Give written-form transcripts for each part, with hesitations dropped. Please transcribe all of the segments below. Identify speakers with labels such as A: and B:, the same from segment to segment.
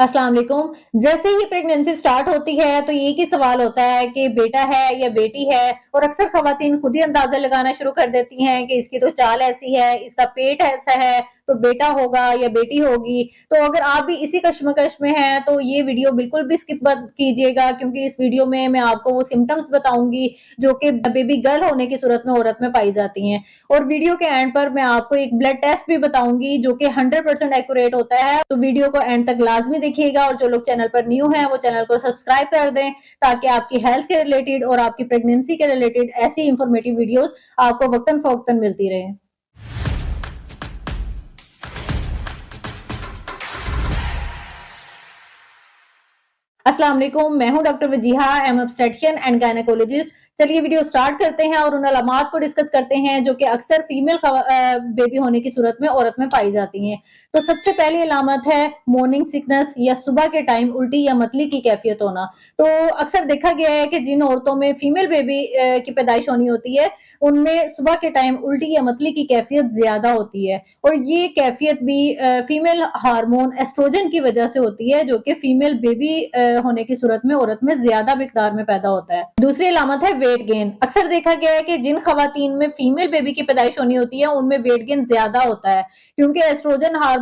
A: अस्सलाम वालेकुम। जैसे ही प्रेगनेंसी स्टार्ट होती है तो एक ही सवाल होता है कि बेटा है या बेटी है, और अक्सर खवातीन खुद ही अंदाजा लगाना शुरू कर देती हैं कि इसकी तो चाल ऐसी है, इसका पेट ऐसा है, तो बेटा होगा या बेटी होगी। तो अगर आप भी इसी कश्मकश में हैं तो ये वीडियो बिल्कुल भी स्किप मत कीजिएगा, क्योंकि इस वीडियो में मैं आपको वो सिम्टम्स बताऊंगी जो कि बेबी गर्ल होने की सूरत में औरत में पाई जाती हैं। और वीडियो के एंड पर मैं आपको एक ब्लड टेस्ट भी बताऊंगी जो कि 100% एक्यूरेट होता है। तो वीडियो को एंड तक लाजमी देखिएगा, और जो लोग चैनल पर न्यू हैं वो चैनल को सब्सक्राइब कर दें, ताकि आपकी हेल्थ के रिलेटेड और आपकी प्रेगनेंसी के रिलेटेड ऐसी इंफॉर्मेटिव वीडियोस आपको वक्तन फवक्तन मिलती रहे। अस्सलाम वालेकुम, मैं हूं doctor Wajiha, I am obstetrician and gynaecologist. चलिए वीडियो स्टार्ट करते हैं और उन अलामात को डिस्कस करते हैं जो कि अक्सर फीमेल बेबी होने की सूरत में औरत में पाई जाती हैं। तो सबसे पहली अलामत है मॉर्निंग सिकनेस, या सुबह के टाइम उल्टी या मतली की कैफियत होना। तो अक्सर देखा गया है कि जिन औरतों में फीमेल बेबी की पैदाइश होनी होती है, उनमें सुबह के टाइम उल्टी या मतली की कैफियत ज्यादा होती है, और ये कैफियत भी फीमेल हार्मोन एस्ट्रोजन की वजह से होती है, जो कि फीमेल बेबी होने की सूरत में औरत में ज्यादा मिकदार में पैदा होता है। दूसरी अलामत है वेट गेन। अक्सर देखा गया है कि जिन खवातीन में फीमेल बेबी की पैदाइश होनी होती है उनमें वेट गेन ज्यादा होता है, क्योंकि एस्ट्रोजन हार्मोन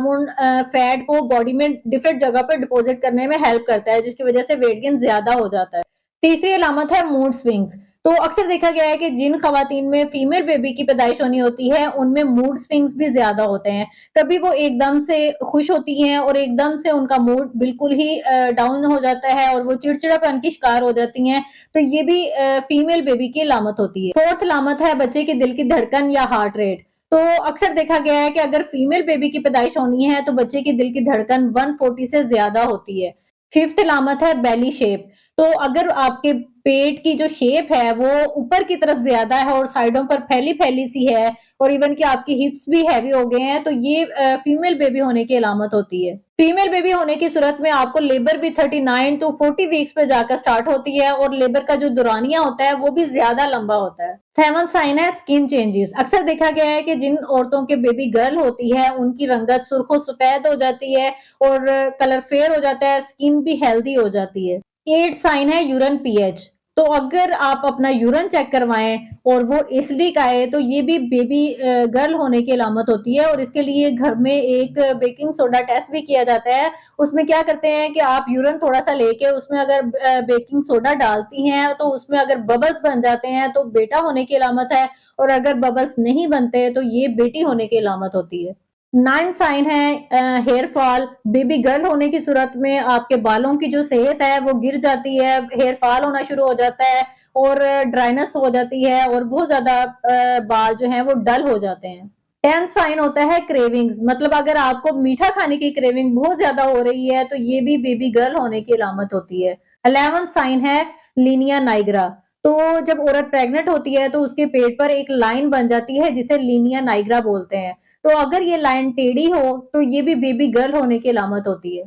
A: फैट को बॉडी में डिफरेंट जगह पर डिपॉजिट करने में हेल्प करता है, जिसकी वजह से वेट गेन ज्यादा हो जाता है। तीसरी अलामत है मूड स्विंग्स। तो अक्सर देखा गया है कि जिन खवातीन में फीमेल बेबी की पैदाइश होनी होती है उनमें मूड स्विंग्स भी ज्यादा होते हैं। कभी वो एकदम से खुश होती हैं और एकदम से उनका मूड बिल्कुल ही डाउन हो जाता है और वो चिड़चिड़ापन की शिकार हो जाती हैं। तो ये भी फीमेल बेबी की अलामत होती है। फोर्थ अलामत है बच्चे की दिल की धड़कन या हार्ट रेट। तो अक्सर देखा गया है कि अगर फीमेल बेबी की पैदाइश होनी है तो बच्चे की दिल की धड़कन 140 से ज्यादा होती है। फिफ्थ अलामत है बेली शेप। तो अगर आपके पेट की जो शेप है वो ऊपर की तरफ ज्यादा है और साइडों पर फैली फैली सी है, और इवन कि आपकी हिप्स भी हैवी हो गए हैं, तो ये फीमेल बेबी होने की अलामत होती है। फीमेल बेबी होने की सूरत में आपको लेबर भी 39 टू 40 वीक्स पे जाकर स्टार्ट होती है, और लेबर का जो दौरानिया होता है वो भी ज्यादा लंबा होता है। सेवंथ साइन है स्किन चेंजेस। अक्सर देखा गया है कि जिन औरतों के बेबी गर्ल होती है उनकी रंगत सुर्खो सफेद हो जाती है और कलर फेयर हो जाता है, स्किन भी हेल्दी हो जाती है। एट साइन है यूरिन पीएच। तो अगर आप अपना यूरिन चेक करवाएं और वो एसिडिक आए तो ये भी बेबी गर्ल होने की अलामत होती है, और इसके लिए घर में एक बेकिंग सोडा टेस्ट भी किया जाता है। उसमें क्या करते हैं कि आप यूरिन थोड़ा सा लेके उसमें अगर बेकिंग सोडा डालती हैं तो उसमें अगर बबल्स बन जाते हैं तो बेटा होने की अलामत है, और अगर बबल्स नहीं बनते तो ये बेटी होने की अलामत होती है। 9 साइन है हेयर फॉल। बेबी गर्ल होने की सूरत में आपके बालों की जो सेहत है वो गिर जाती है, हेयर फॉल होना शुरू हो जाता है और ड्राइनेस हो जाती है, और बहुत ज्यादा बाल जो हैं वो डल हो जाते हैं। 10th साइन होता है क्रेविंग्स। मतलब अगर आपको मीठा खाने की क्रेविंग बहुत ज्यादा हो रही है तो ये भी बेबी गर्ल होने की अलामत होती है। 11th साइन है लीनिया नाइग्रा। तो जब औरत प्रेग्नेंट होती है तो उसके पेट पर एक लाइन बन जाती है जिसे लीनिया नाइग्रा बोलते हैं। तो अगर ये लाइन टेढ़ी हो तो ये भी बेबी गर्ल होने की अलामत होती है।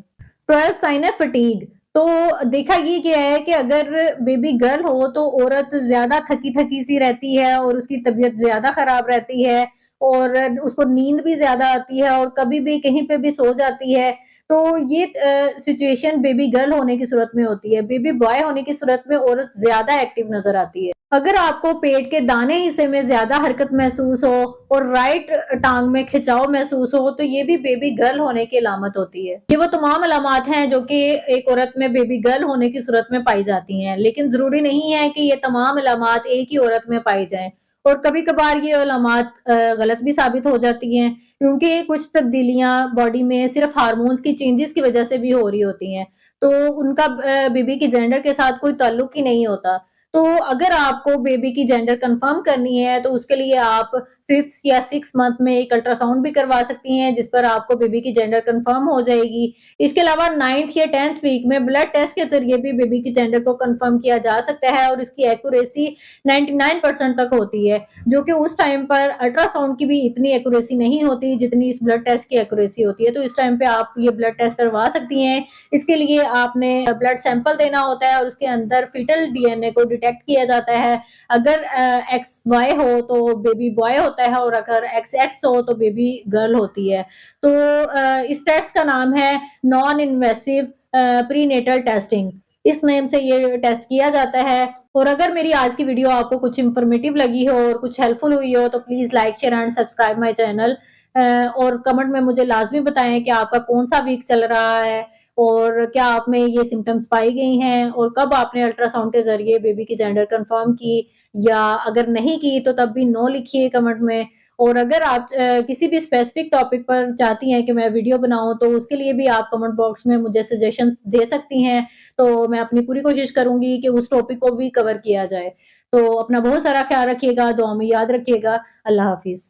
A: 12th साइन है फटीग। तो देखा ये गया है कि अगर बेबी गर्ल हो तो औरत ज्यादा थकी थकी सी रहती है और उसकी तबीयत ज्यादा खराब रहती है, और उसको नींद भी ज्यादा आती है और कभी भी कहीं पे भी सो जाती है। तो ये सिचुएशन बेबी गर्ल होने की सूरत में होती है। बेबी बॉय होने की सूरत में औरत ज्यादा एक्टिव नजर आती है। अगर आपको पेट के दाने हिस्से में ज्यादा हरकत महसूस हो और राइट टांग में खिंचाव महसूस हो तो ये भी बेबी गर्ल होने की अलामत होती है। ये वो तमाम अलामत हैं जो कि एक औरत में बेबी गर्ल होने की सूरत में पाई जाती हैं, लेकिन जरूरी नहीं है कि ये तमाम अलामत एक ही औरत में पाई जाएं, और कभी कभार ये अलामत गलत भी साबित हो जाती हैं, क्योंकि कुछ तब्दीलियां बॉडी में सिर्फ हार्मोन्स की चेंजेस की वजह से भी हो रही होती हैं, तो उनका बेबी की जेंडर के साथ कोई ताल्लुक ही नहीं होता। तो अगर आपको बेबी की जेंडर कंफर्म करनी है तो उसके लिए आप 5th या 6th मंथ में एक अल्ट्रासाउंड भी करवा सकती हैं, जिस पर आपको बेबी की जेंडर कंफर्म हो जाएगी। इसके अलावा 9th या 10th वीक में ब्लड टेस्ट के जरिए भी बेबी की जेंडर को कंफर्म किया जा सकता है, और इसकी एक्यूरेसी 99% तक होती है, जो कि उस टाइम पर अल्ट्रासाउंड की भी इतनी एक्यूरेसी नहीं होती जितनी इस ब्लड टेस्ट की एक्यूरेसी होती है। तो इस टाइम पे आप ये ब्लड टेस्ट करवा सकती हैं। इसके लिए आपने ब्लड सैंपल देना होता है और उसके अंदर फीटल डीएनए को डिटेक्ट किया जाता है। अगर एक्स वाई हो तो बेबी बॉय होता है, और अगर एक्स एक्स हो तो बेबी गर्ल होती है। तो इस टेस्ट का नाम है नॉन इन्वेसिव प्रीनेटल टेस्टिंग, इस नेम से ये टेस्ट किया जाता है। और अगर मेरी आज की वीडियो आपको कुछ इंफॉर्मेटिव लगी हो और कुछ हेल्पफुल हुई हो तो please like share and subscribe my channel, और कमेंट में मुझे लाजमी बताएं कि आपका कौन सा वीक चल रहा है और क्या आप में ये सिम्टम्स पाई गई हैं और कब आपने अल्ट्रासाउंड के जरिए बेबी की जेंडर कंफर्म की, या अगर नहीं की तो तब भी नो लिखिए कमेंट में। और अगर आप किसी भी स्पेसिफिक टॉपिक पर चाहती हैं कि मैं वीडियो बनाऊं तो उसके लिए भी आप कमेंट बॉक्स में मुझे सजेशंस दे सकती हैं, तो मैं अपनी पूरी कोशिश करूंगी कि उस टॉपिक को भी कवर किया जाए। तो अपना बहुत सारा ख्याल रखिएगा, दुआ में याद रखिएगा। अल्लाह हाफिज।